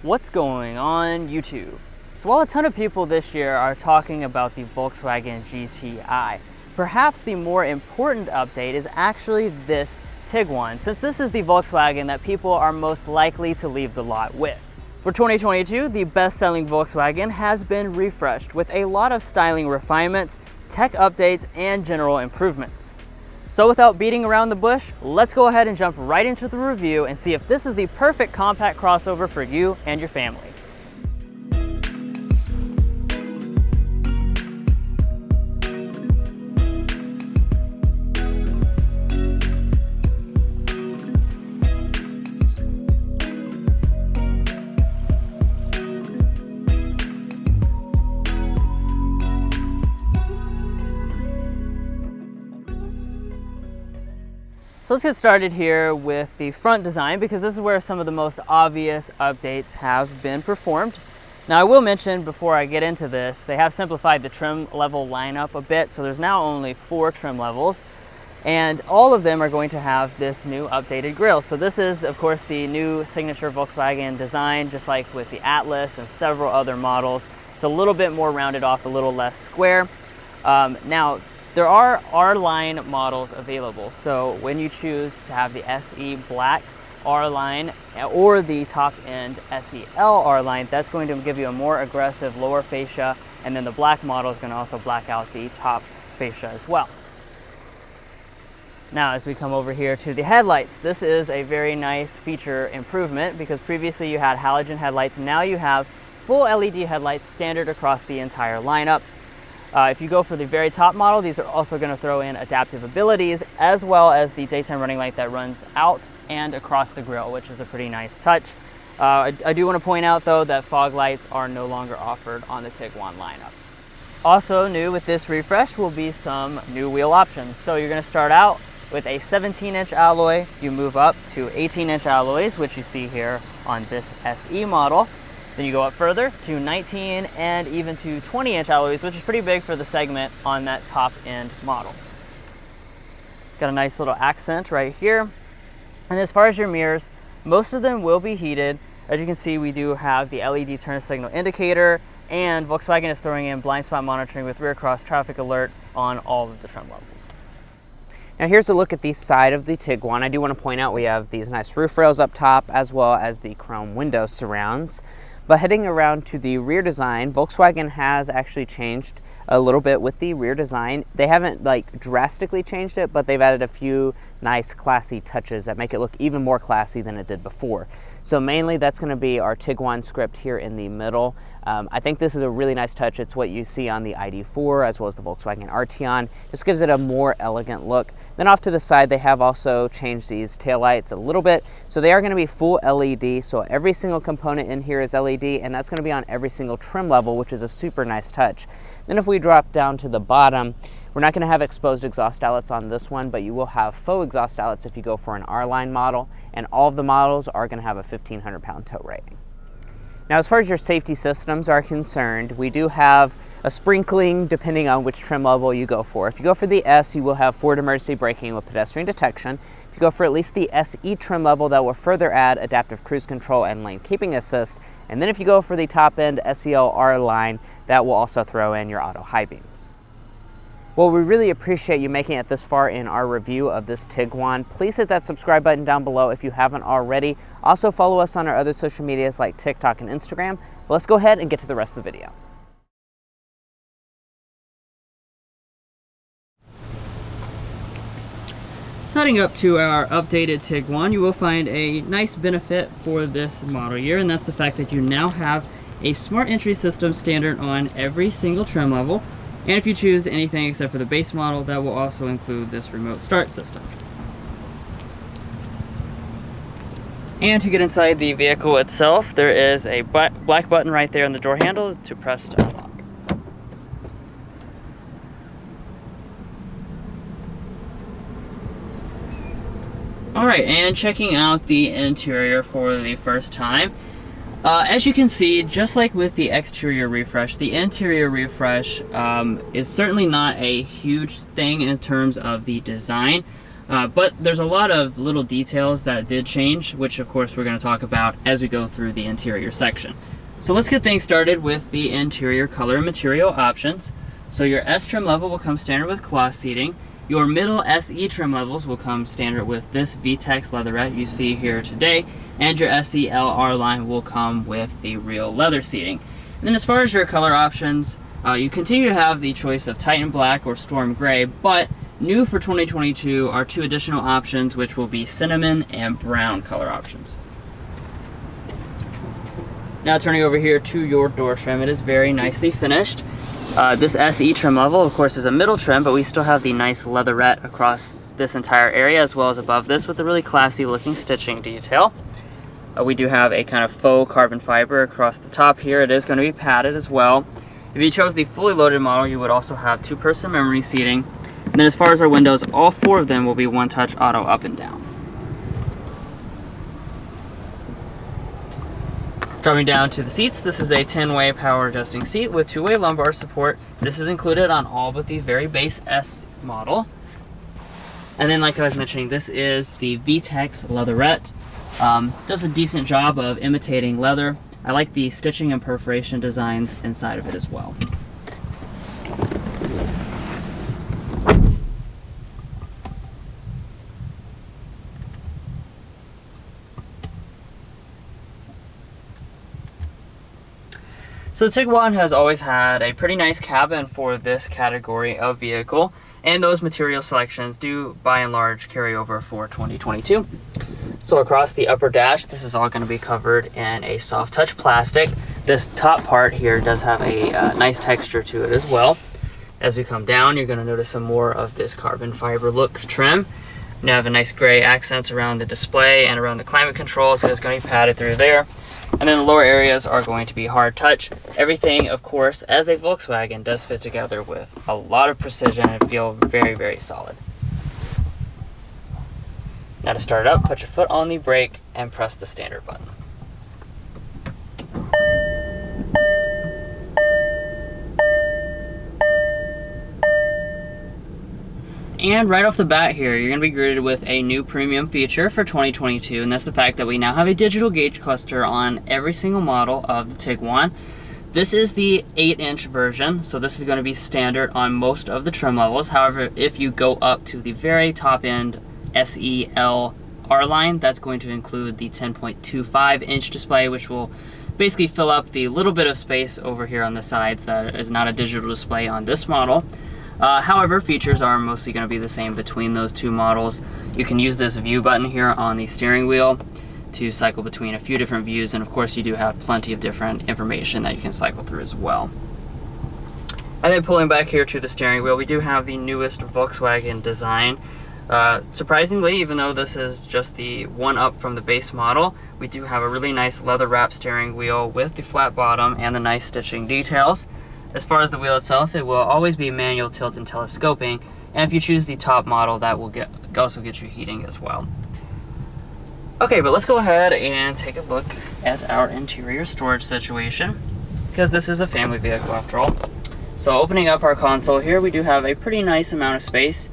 What's going on YouTube? So while a ton of people this year are talking about the Volkswagen GTI, perhaps the more important update is actually this Tiguan, since this is the Volkswagen that people are most likely to leave the lot with. For 2022, the best-selling Volkswagen has been refreshed with a lot of styling refinements, tech updates, and general improvements. So without beating around the bush, let's go ahead and jump right into the review and see if this is the perfect compact crossover for you and your family. So let's get started here with the front design, because this is where some of the most obvious updates have been performed. Now I will mention before I get into this, they have simplified the trim level lineup a bit, so there's now only 4 trim levels, and all of them are going to have this new updated grille. So this is of course the new signature Volkswagen design, just like with the Atlas and several other models. It's a little bit more rounded off, a little less square. Now there are R-Line models available, so when you choose to have the SE Black R-Line or the top-end SEL R-Line, that's going to give you a more aggressive lower fascia, and then the black model is going to also black out the top fascia as well. Now as we come over here to the headlights, this is a very nice feature improvement, because previously you had halogen headlights, now you have full LED headlights standard across the entire lineup. If you go for the very top model, these are also going to throw in adaptive abilities, as well as the daytime running light that runs out and across the grille, which is a pretty nice touch. I do want to point out though that fog lights are no longer offered on the Tiguan lineup. Also new with this refresh will be some new wheel options. So you're going to start out with a 17-inch alloy, you move up to 18-inch alloys, which you see here on this SE model. Then you go up further to 19 and even to 20-inch alloys, which is pretty big for the segment on that top-end model. Got a nice little accent right here. And as far as your mirrors, most of them will be heated. As you can see, we do have the LED turn signal indicator, and Volkswagen is throwing in blind spot monitoring with rear cross traffic alert on all of the trim levels. Now here's a look at the side of the Tiguan. I do want to point out we have these nice roof rails up top, as well as the chrome window surrounds. But heading around to the rear design, Volkswagen has actually changed a little bit with the rear design. They haven't like drastically changed it, but they've added a few nice classy touches that make it look even more classy than it did before. So mainly that's going to be our Tiguan script here in the middle. I think this is a really nice touch. It's what you see on the ID4 as well as the Volkswagen Arteon. Just gives it a more elegant look. Then off to the side, they have also changed these taillights a little bit. So they are going to be full LED. So every single component in here is LED, and that's going to be on every single trim level, which is a super nice touch. Then if we drop down to the bottom, we're not going to have exposed exhaust outlets on this one, but you will have faux exhaust outlets if you go for an R-Line model, and all of the models are going to have a 1,500-pound tow rating. Now, as far as your safety systems are concerned, we do have a sprinkling depending on which trim level you go for. If you go for the S, you will have forward emergency braking with pedestrian detection. If you go for at least the SE trim level, that will further add adaptive cruise control and lane keeping assist. And then if you go for the top-end SEL R-Line, that will also throw in your auto high beams. Well, we really appreciate you making it this far in our review of this Tiguan. Please hit that subscribe button down below if you haven't already. Also follow us on our other social medias like TikTok and Instagram. But let's go ahead and get to the rest of the video. So heading up to our updated Tiguan, you will find a nice benefit for this model year, and that's the fact that you now have a smart entry system standard on every single trim level. And if you choose anything except for the base model, that will also include this remote start system. And to get inside the vehicle itself, there is a black button right there on the door handle to press to unlock. Alright, and checking out the interior for the first time. As you can see, just like with the exterior refresh, the interior refresh is certainly not a huge thing in terms of the design. But there's a lot of little details that did change, which of course we're going to talk about as we go through the interior section. So let's get things started with the interior color and material options. So your S trim level will come standard with cloth seating. Your middle SE trim levels will come standard with this VTEX leatherette you see here today, and your SELR line will come with the real leather seating. And then as far as your color options, you continue to have the choice of Titan Black or Storm Gray, but new for 2022 are two additional options, which will be cinnamon and brown color options. Now turning over here to your door trim, it is very nicely finished. This SE trim level, of course, is a middle trim, but we still have the nice leatherette across this entire area, as well as above this, with a really classy looking stitching detail. We do have a kind of faux carbon fiber across the top here. It is going to be padded as well. If you chose the fully loaded model, you would also have 2-person memory seating. And then as far as our windows, all 4 of them will be one-touch auto up and down. Dropping down to the seats, this is a 10-way power adjusting seat with 2-way lumbar support. This is included on all but the very base S model. And then, like I was mentioning, this is the VTEX leatherette. Does a decent job of imitating leather. I like the stitching and perforation designs inside of it as well. So the Tiguan has always had a pretty nice cabin for this category of vehicle, and those material selections do by and large carry over for 2022. So across the upper dash, this is all going to be covered in a soft touch plastic. This top part here does have a nice texture to it as well. As we come down, you're going to notice some more of this carbon fiber look trim. You have a nice gray accents around the display and around the climate controls. It is going to be padded through there. And then the lower areas are going to be hard touch. Everything, of course, as a Volkswagen, does fit together with a lot of precision and feel very, very solid. Now to start it up, put your foot on the brake and press the standard button. And right off the bat here, you're going to be greeted with a new premium feature for 2022, and that's the fact that we now have a digital gauge cluster on every single model of the Tiguan. This is the 8-inch version, so this is going to be standard on most of the trim levels. However, if you go up to the very top end SELR line, that's going to include the 10.25-inch display, which will basically fill up the little bit of space over here on the sides that is not a digital display on this model. However, features are mostly going to be the same between those two models. You can use this view button here on the steering wheel to cycle between a few different views, and of course you do have plenty of different information that you can cycle through as well. And then pulling back here to the steering wheel, we do have the newest Volkswagen design. Surprisingly, even though this is just the one up from the base model, we do have a really nice leather wrap steering wheel with the flat bottom and the nice stitching details. As far as the wheel itself, it will always be manual tilt and telescoping, and if you choose the top model, that will also get you heating as well. Okay, but let's go ahead and take a look at our interior storage situation, because this is a family vehicle after all. So opening up our console here, we do have a pretty nice amount of space.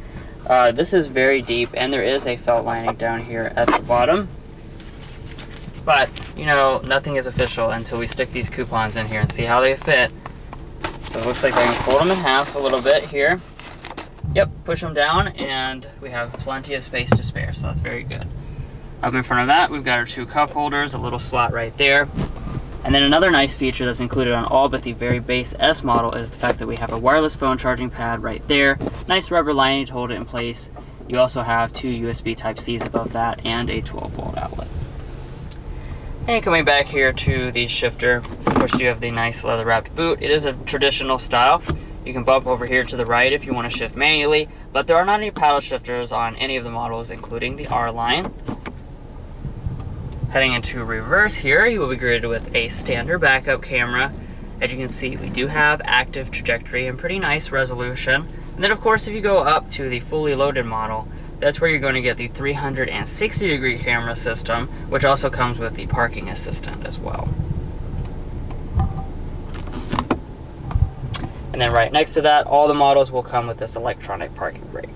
This is very deep, and there is a felt lining down here at the bottom. But, you know, nothing is official until we stick these coupons in here and see how they fit. So it looks like I can fold them in half a little bit here. Yep, push them down, and we have plenty of space to spare, so that's very good. Up in front of that, we've got our 2 cup holders, a little slot right there. And then another nice feature that's included on all but the very base S model is the fact that we have a wireless phone charging pad right there. Nice rubber lining to hold it in place. You also have 2 USB Type-Cs above that and a 12-volt outlet. And coming back here to the shifter, of course you have the nice leather-wrapped boot. It is a traditional style. You can bump over here to the right if you want to shift manually, but there are not any paddle shifters on any of the models, including the R line. Heading into reverse here, you will be greeted with a standard backup camera. As you can see, we do have active trajectory and pretty nice resolution. And then of course, if you go up to the fully loaded model, that's where you're going to get the 360-degree camera system, which also comes with the parking assistant as well. And then right next to that, all the models will come with this electronic parking brake.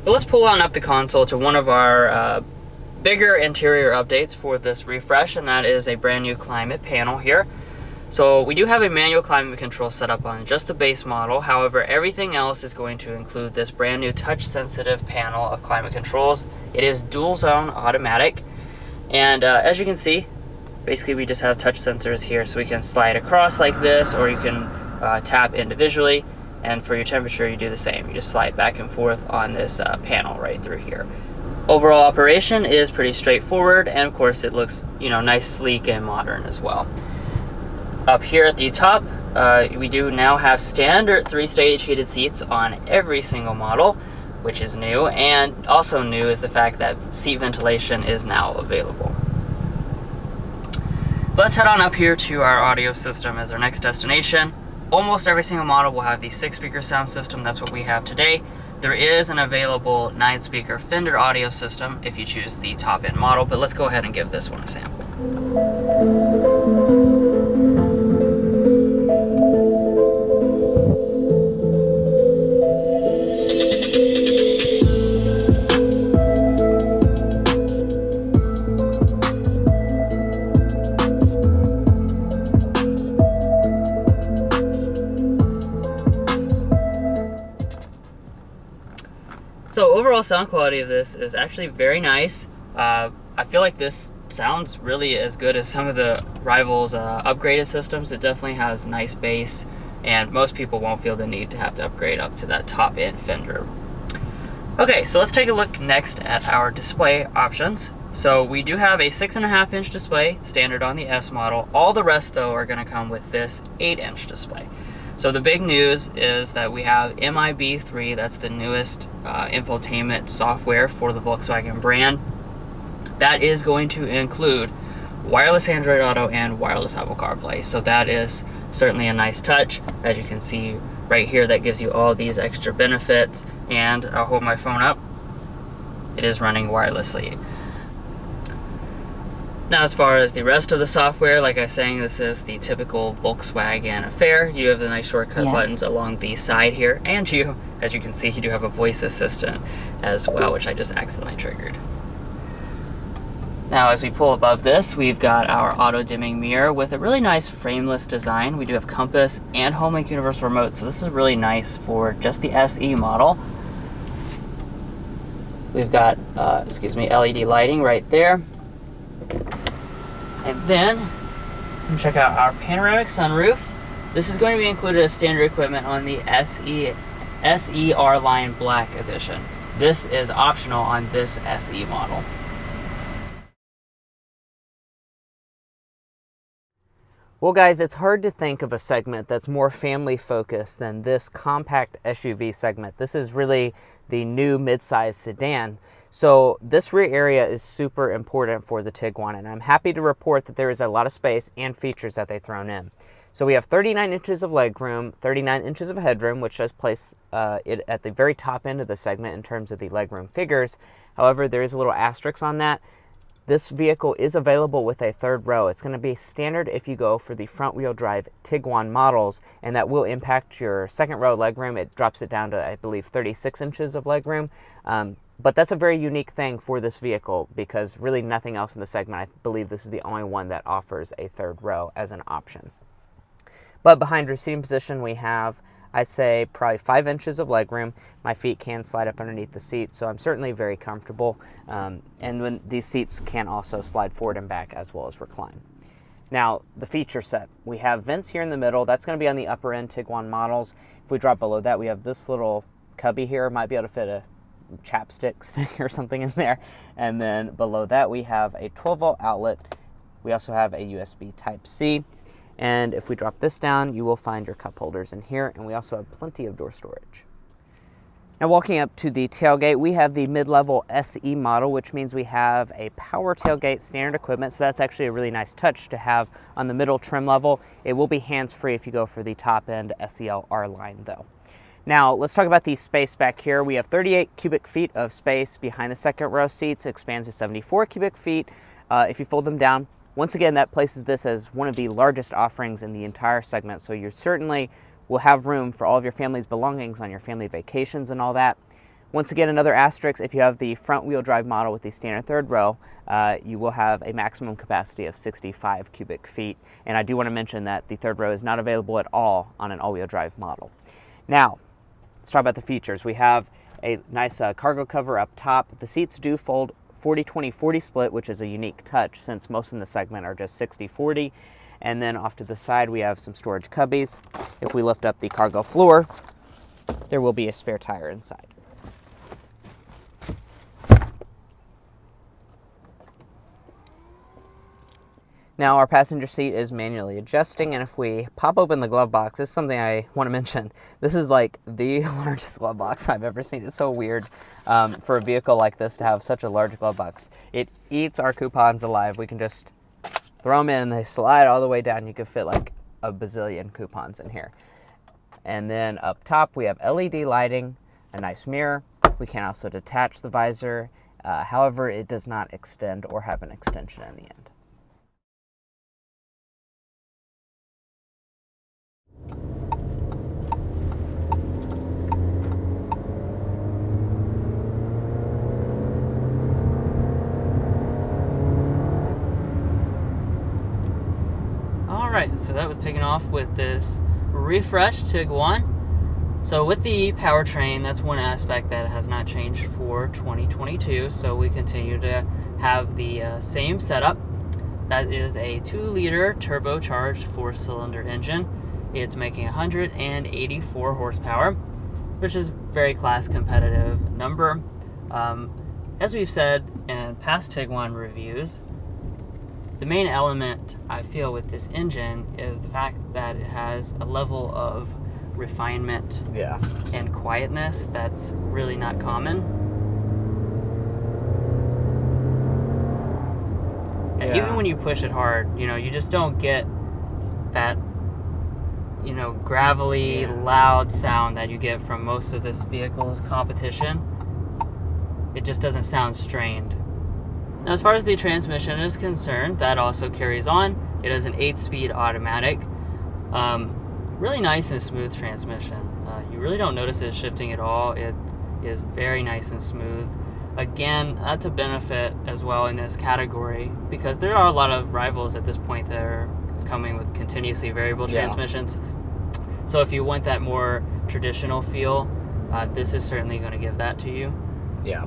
But let's pull on up the console to one of our bigger interior updates for this refresh, and that is a brand new climate panel here. So we do have a manual climate control set up on just the base model. However, everything else is going to include this brand new touch sensitive panel of climate controls. It is dual zone automatic, and as you can see, basically we just have touch sensors here, so we can slide across like this, or you can tap individually, and for your temperature you do the same. You just slide back and forth on this panel right through here. Overall operation is pretty straightforward, and of course it looks, you know, nice, sleek, and modern as well. Up here at the top, we do now have standard 3-stage heated seats on every single model, which is new, and also new is the fact that seat ventilation is now available. Let's head on up here to our audio system as our next destination. Almost every single model will have the 6-speaker sound system. That's what we have today. There is an available 9-speaker Fender audio system if you choose the top-end model, but let's go ahead and give this one a sample. So overall sound quality of this is actually very nice. I feel like this sounds really as good as some of the rivals' upgraded systems. It definitely has nice bass, and most people won't feel the need to have to upgrade up to that top-end Fender. Okay, so let's take a look next at our display options. So we do have a 6.5-inch display, standard on the S model. All the rest, though, are going to come with this 8-inch display. So the big news is that we have MIB3, that's the newest infotainment software for the Volkswagen brand. That is going to include wireless Android Auto and wireless Apple CarPlay. So that is certainly a nice touch. As you can see right here, that gives you all these extra benefits. And I'll hold my phone up. It is running wirelessly. Now, as far as the rest of the software, like I was saying, this is the typical Volkswagen affair. You have the nice shortcut buttons along the side here, and you, as you can see, you do have a voice assistant as well, which I just accidentally triggered. Now, as we pull above this, we've got our auto-dimming mirror with a really nice frameless design. We do have compass and HomeLink universal remote, so this is really nice for just the SE model. We've got, LED lighting right there. And then, check out our panoramic sunroof. This is going to be included as standard equipment on the SER Line Black Edition. This is optional on this SE model. Well guys, it's hard to think of a segment that's more family focused than this compact SUV segment. This is really the new midsize sedan. So this rear area is super important for the Tiguan, and I'm happy to report that there is a lot of space and features that they've thrown in. So we have 39 inches of legroom, 39 inches of headroom, which does place it at the very top end of the segment in terms of the legroom figures. However, there is a little asterisk on that. This vehicle is available with a third row. It's going to be standard if you go for the front-wheel drive Tiguan models, and that will impact your second row legroom. It drops it down to, I believe, 36 inches of legroom. But that's a very unique thing for this vehicle because really nothing else in the segment. I believe this is the only one that offers a third row as an option. But behind seating position, we have, I'd say, probably 5 inches of legroom. My feet can slide up underneath the seat, so I'm certainly very comfortable. And when these seats can also slide forward and back as well as recline. Now, the feature set. We have vents here in the middle. That's going to be on the upper end Tiguan models. If we drop below that, we have this little cubby here. Might be able to fit a chapstick stick or something in there. And then below that, we have a 12-volt outlet. We also have a USB Type-C. And if we drop this down, you will find your cup holders in here, and we also have plenty of door storage. Now, walking up to the tailgate, we have the mid-level SE model, which means we have a power tailgate standard equipment, so that's actually a really nice touch to have on the middle trim level. It will be hands-free if you go for the top-end SEL R line, though. Now, let's talk about the space back here. We have 38 cubic feet of space behind the second row seats. It expands to 74 cubic feet if you fold them down. Once again, that places this as one of the largest offerings in the entire segment, so you certainly will have room for all of your family's belongings on your family vacations and all that. Once again, another asterisk, if you have the front wheel drive model with the standard third row, you will have a maximum capacity of 65 cubic feet. And I do want to mention that the third row is not available at all on an all-wheel drive model. Now, let's talk about the features. We have a nice cargo cover up top. The seats do fold 40-20-40 split, which is a unique touch since most in the segment are just 60-40. And then off to the side, we have some storage cubbies. If we lift up the cargo floor, there will be a spare tire inside. Now our passenger seat is manually adjusting, and if we pop open the glove box, this is something I want to mention. This is like the largest glove box I've ever seen. It's so weird for a vehicle like this to have such a large glove box. It eats our coupons alive. We can just throw them in and they slide all the way down. You could fit like a bazillion coupons in here. And then up top we have LED lighting, a nice mirror. We can also detach the visor. However, it does not extend or have an extension in the end. Alright, so that was taken off with this refreshed Tiguan. So with the powertrain, that's one aspect that has not changed for 2022. So we continue to have the same setup. That is a 2-liter turbocharged 4-cylinder engine. It's making 184 horsepower, which is very class competitive number. As we've said in past Tiguan reviews, the main element I feel with this engine is the fact that it has a level of refinement and quietness that's really not common. And even when you push it hard, you just don't get that, gravelly, loud sound that you get from most of this vehicle's competition. It just doesn't sound strained. Now, as far as the transmission is concerned, that also carries on. It is an 8-speed automatic. Really nice and smooth transmission. You really don't notice it shifting at all. It is very nice and smooth. Again, that's a benefit as well in this category because there are a lot of rivals at this point that are coming with continuously variable transmissions. So if you want that more traditional feel, this is certainly going to give that to you. Yeah.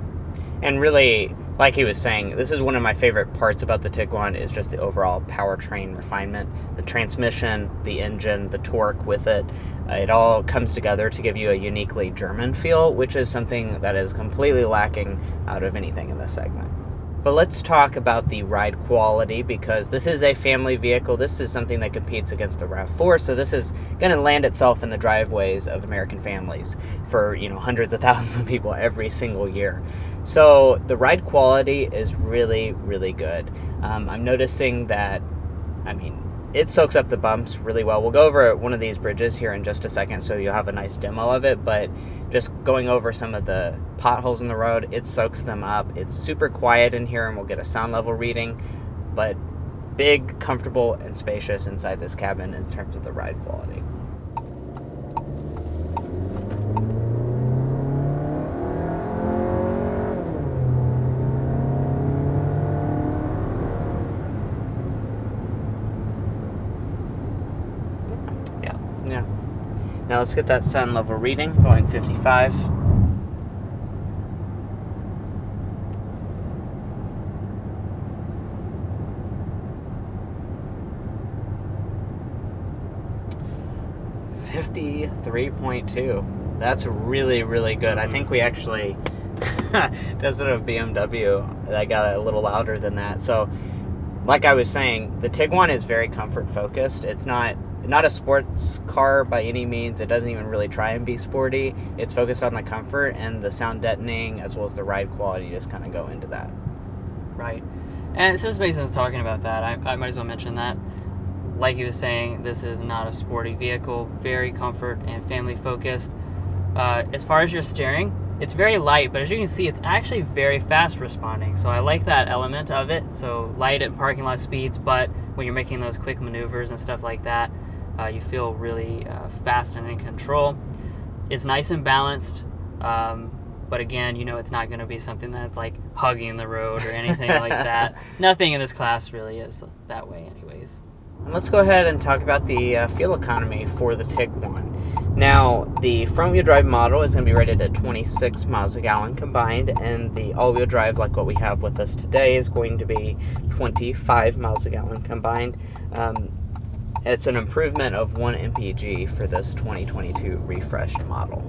And really, like he was saying, this is one of my favorite parts about the Tiguan is just the overall powertrain refinement. The transmission, the engine, the torque with it. It all comes together to give you a uniquely German feel, which is something that is completely lacking out of anything in this segment. But let's talk about the ride quality because this is a family vehicle. This is something that competes against the RAV4, so this is going to land itself in the driveways of American families for hundreds of thousands of people every single year. So the ride quality is really, really good. I'm noticing that, it soaks up the bumps really well. We'll go over one of these bridges here in just a second, so you'll have a nice demo of it, but just going over some of the potholes in the road, it soaks them up. It's super quiet in here, and we'll get a sound level reading, but big, comfortable, and spacious inside this cabin in terms of the ride quality. Yeah. Now let's get that sound level reading going 55. .2. That's really, really good. I think we actually tested a BMW that got a little louder than that. So, like I was saying, the Tiguan is very comfort focused. It's not a sports car by any means. It doesn't even really try and be sporty. It's focused on the comfort, and the sound deadening as well as the ride quality just kind of go into that. Right. And since Mason's talking about that, I might as well mention that. Like he was saying, this is not a sporty vehicle, very comfort and family focused. As far as your steering, it's very light, but as you can see, it's actually very fast responding. So I like that element of it. So light at parking lot speeds, but when you're making those quick maneuvers and stuff like that, you feel really fast and in control. It's nice and balanced. but again, you know, it's not going to be something that's like hugging the road or anything like that. Nothing in this class really is that way anyways. Let's go ahead and talk about the fuel economy for the Tiguan. Now, the front-wheel drive model is going to be rated at 26 miles a gallon combined, and the all-wheel drive, like what we have with us today, is going to be 25 miles a gallon combined. It's an improvement of 1 mpg for this 2022 refreshed model.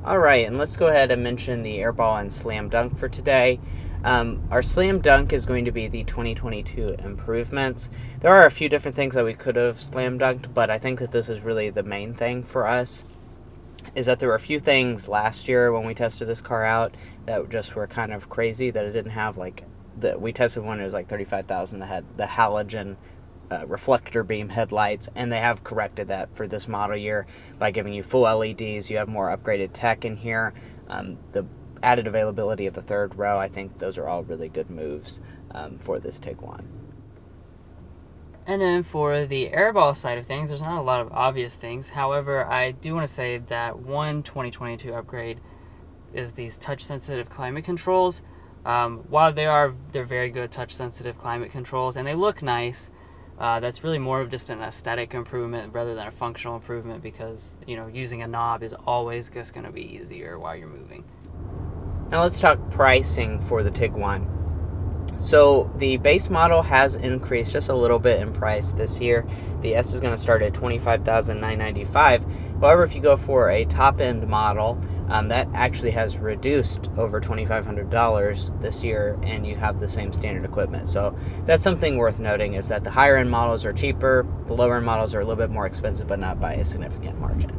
Alright, and let's go ahead and mention the Airball and Slam Dunk for today. Our Slam Dunk is going to be the 2022 improvements. There are a few different things that we could have slam dunked, but I think that this is really the main thing for us, is that there were a few things last year when we tested this car out that just were kind of crazy, that it didn't have, like, we tested one, it was like 35,000 that had the halogen reflector beam headlights, and they have corrected that for this model year by giving you full LEDs. You have more upgraded tech in here. The added availability of the third row, I think those are all really good moves for this Tiguan. And then for the Airball side of things, there's not a lot of obvious things. However, I do want to say that one 2022 upgrade is these touch-sensitive climate controls. While they're very good touch-sensitive climate controls, and they look nice, that's really more of just an aesthetic improvement rather than a functional improvement, because, you know, using a knob is always just going to be easier while you're moving. Now let's talk pricing for the Tiguan. So the base model has increased just a little bit in price this year. The S is going to start at $25,995. However, if you go for a top-end model, that actually has reduced over $2,500 this year, and you have the same standard equipment. So that's something worth noting, is that the higher-end models are cheaper, the lower-end models are a little bit more expensive, but not by a significant margin.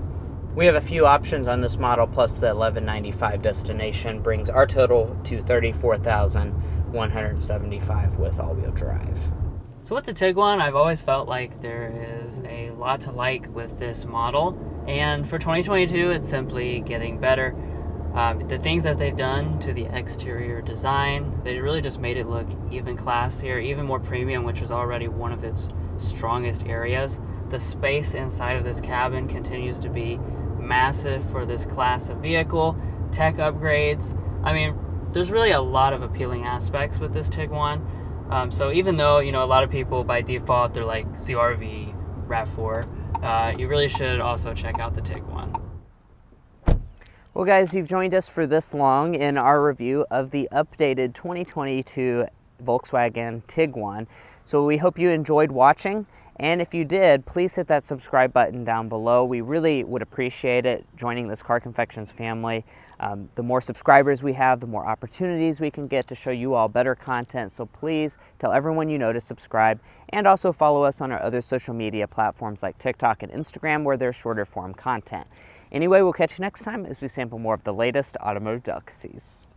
We have a few options on this model, plus the $1,195 destination brings our total to $34,175 with all-wheel drive. So with the Tiguan, I've always felt like there is a lot to like with this model, and for 2022, it's simply getting better. The things that they've done to the exterior design, they really just made it look even classier, even more premium, which was already one of its strongest areas. The space inside of this cabin continues to be massive for this class of vehicle. Tech upgrades, I mean, there's really a lot of appealing aspects with this Tiguan. So even though, you know, a lot of people by default, they're like CR-V, RAV4, you really should also check out the Tiguan. Well guys, you've joined us for this long in our review of the updated 2022 Volkswagen Tiguan. So we hope you enjoyed watching, and if you did, please hit that subscribe button down below. We really would appreciate it, joining this Car Confections family. The more subscribers we have, the more opportunities we can get to show you all better content. So please tell everyone you know to subscribe, and also follow us on our other social media platforms like TikTok and Instagram, where there's shorter form content. Anyway, we'll catch you next time as we sample more of the latest automotive delicacies.